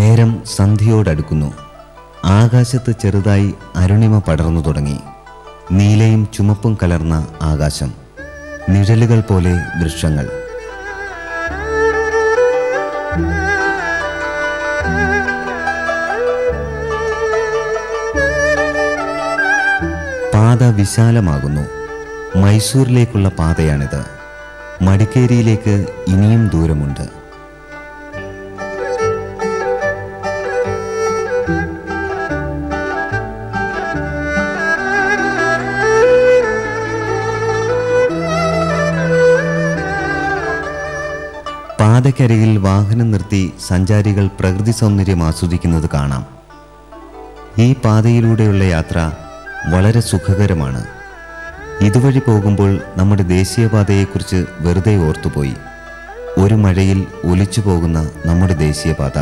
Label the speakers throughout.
Speaker 1: നേരം സന്ധ്യയോടടുക്കുന്നു. ആകാശത്ത് ചെറുതായി അരുണിമ പടർന്നു തുടങ്ങി. നീലയും ചുമപ്പും കലർന്ന ആകാശം, നിഴലുകൾ പോലെ വൃക്ഷങ്ങൾ. പാത വിശാലമാകുന്നു. മൈസൂരിലേക്കുള്ള പാതയാണിത്. മടിക്കേരിയിലേക്ക് ഇനിയും ദൂരമുണ്ട്. പാതയ്ക്കരികിൽ വാഹനം നിർത്തി സഞ്ചാരികൾ പ്രകൃതി സൗന്ദര്യം ആസ്വദിക്കുന്നത് കാണാം. ഈ പാതയിലൂടെയുള്ള യാത്ര വളരെ സുഖകരമാണ്. ഇതുവഴി പോകുമ്പോൾ നമ്മുടെ ദേശീയപാതയെക്കുറിച്ച് വെറുതെ ഓർത്തുപോയി. ഒരു മഴയിൽ ഒലിച്ചു പോകുന്ന നമ്മുടെ ദേശീയപാത.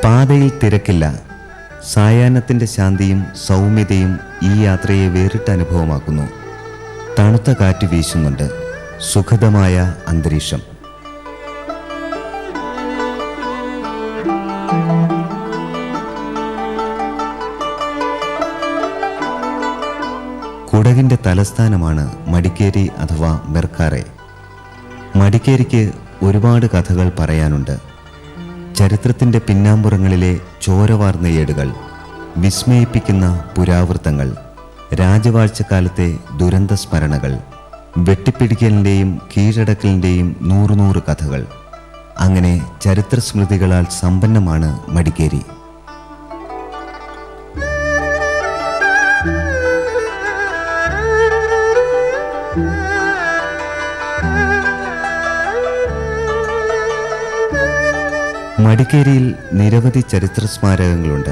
Speaker 1: പാതയിൽ തിരക്കില്ല. സായാഹ്നത്തിൻ്റെ ശാന്തിയും സൗമ്യതയും ഈ യാത്രയെ വേറിട്ട അനുഭവമാക്കുന്നു. തണുത്ത കാറ്റ് വീശുന്നുണ്ട്. സുഖദമായ അന്തരീക്ഷം. കുടകിൻ്റെ തലസ്ഥാനമാണ് മടിക്കേരി അഥവാ മെർക്കാറെ. മടിക്കേരിക്ക് ഒരുപാട് കഥകൾ പറയാനുണ്ട്. ചരിത്രത്തിൻ്റെ പിന്നാമ്പുറങ്ങളിലെ ചോരവാർന്ന ഏടുകൾ, വിസ്മയിപ്പിക്കുന്ന പുരാവൃത്തങ്ങൾ, രാജവാഴ്ചക്കാലത്തെ ദുരന്ത സ്മരണകൾ, വെട്ടിപ്പിടിക്കലിൻ്റെയും കീഴടക്കലിൻ്റെയും നൂറുനൂറ് കഥകൾ. അങ്ങനെ ചരിത്ര സ്മൃതികളാൽ സമ്പന്നമാണ് മടിക്കേരി. മടിക്കേരിയിൽ നിരവധി ചരിത്ര സ്മാരകങ്ങളുണ്ട്.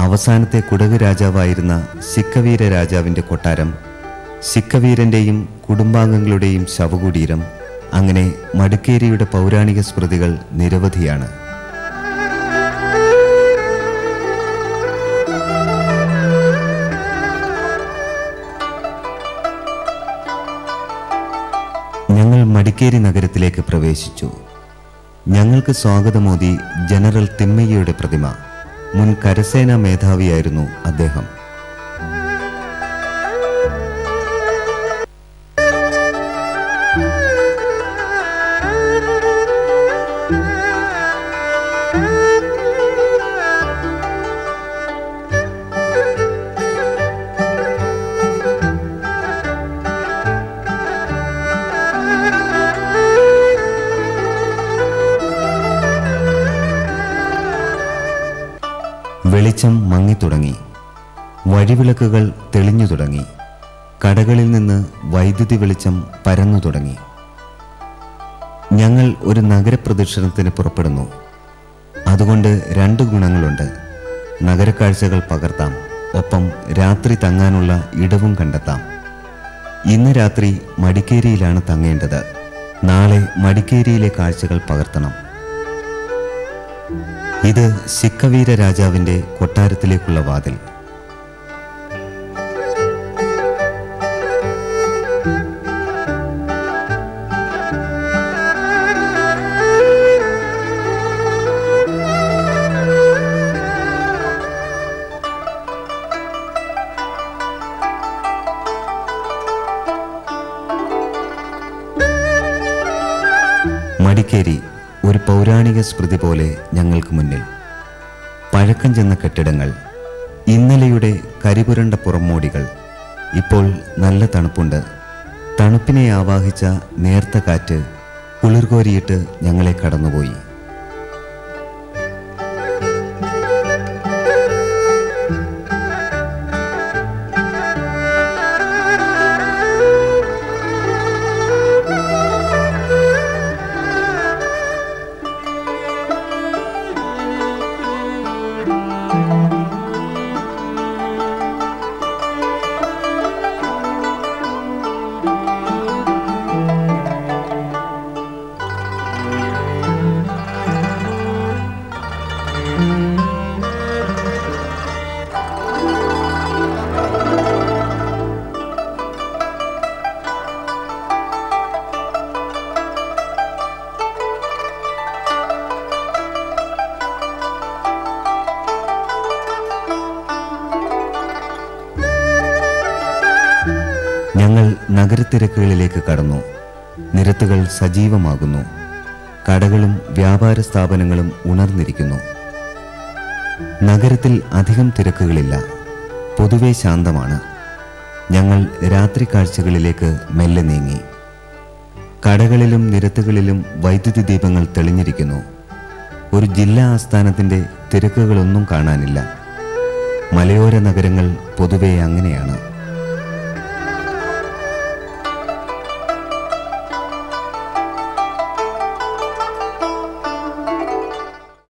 Speaker 1: അവസാനത്തെ കുടക് രാജാവായിരുന്ന സിക്കവീര രാജാവിൻ്റെ കൊട്ടാരം, സിക്കവീരൻ്റെയും കുടുംബാംഗങ്ങളുടെയും ശവകുടീരം, അങ്ങനെ മടിക്കേരിയുടെ പൗരാണിക സ്മൃതികൾ നിരവധിയാണ്. ഞങ്ങൾ മടിക്കേരി നഗരത്തിലേക്ക് പ്രവേശിച്ചു. ഞങ്ങൾക്ക് സ്വാഗതമോദി ജനറൽ തിമ്മയ്യയുടെ പ്രതിമ. മുൻ കരസേനാ മേധാവിയായിരുന്നു അദ്ദേഹം. വെളിച്ചം മങ്ങിത്തുടങ്ങി. വഴിവിളക്കുകൾ തെളിഞ്ഞു തുടങ്ങി. കടകളിൽ നിന്ന് വൈദ്യുതി വെളിച്ചം പരന്നു തുടങ്ങി. ഞങ്ങൾ ഒരു നഗരപ്രദക്ഷിണത്തിന് പുറപ്പെടുന്നു. അതുകൊണ്ട് 2 ഗുണങ്ങളുണ്ട്. നഗരക്കാഴ്ചകൾ പകർത്താം, ഒപ്പം രാത്രി തങ്ങാനുള്ള ഇടവും കണ്ടെത്താം. ഇന്ന് രാത്രി മടിക്കേരിയിലാണ് തങ്ങേണ്ടത്. നാളെ മടിക്കേരിയിലെ കാഴ്ചകൾ പകർത്തണം. ഇത് സിക്കവീര രാജാവിൻ്റെ കൊട്ടാരത്തിലേക്കുള്ള വാതിൽ. മടിക്കേരി ഒരു പൗരാണിക സ്മൃതി പോലെ ഞങ്ങൾക്ക് മുന്നിൽ. പഴക്കം ചെന്ന കെട്ടിടങ്ങൾ, ഇന്നലെയുടെ കരിപുരണ്ട പുറമോടികൾ. ഇപ്പോൾ നല്ല തണുപ്പുണ്ട്. തണുപ്പിനെ ആവാഹിച്ച നേർത്ത കാറ്റ് കുളിർകോരിയിട്ട് ഞങ്ങളെ കടന്നുപോയി. ഞങ്ങൾ നഗരത്തിരക്കുകളിലേക്ക് കടന്നു. നിരത്തുകൾ സജീവമാകുന്നു. കടകളും വ്യാപാര സ്ഥാപനങ്ങളും ഉണർന്നിരിക്കുന്നു. നഗരത്തിൽ അധികം തിരക്കുകളില്ല. പൊതുവെ ശാന്തമാണ്. ഞങ്ങൾ രാത്രി കാഴ്ചകളിലേക്ക് മെല്ലെ നീങ്ങി. കടകളിലും നിരത്തുകളിലും വൈദ്യുതി ദീപങ്ങൾ തെളിഞ്ഞിരിക്കുന്നു. ഒരു ജില്ലാ ആസ്ഥാനത്തിൻ്റെ തിരക്കുകളൊന്നും കാണാനില്ല. മലയോര നഗരങ്ങൾ പൊതുവെ അങ്ങനെയാണ്.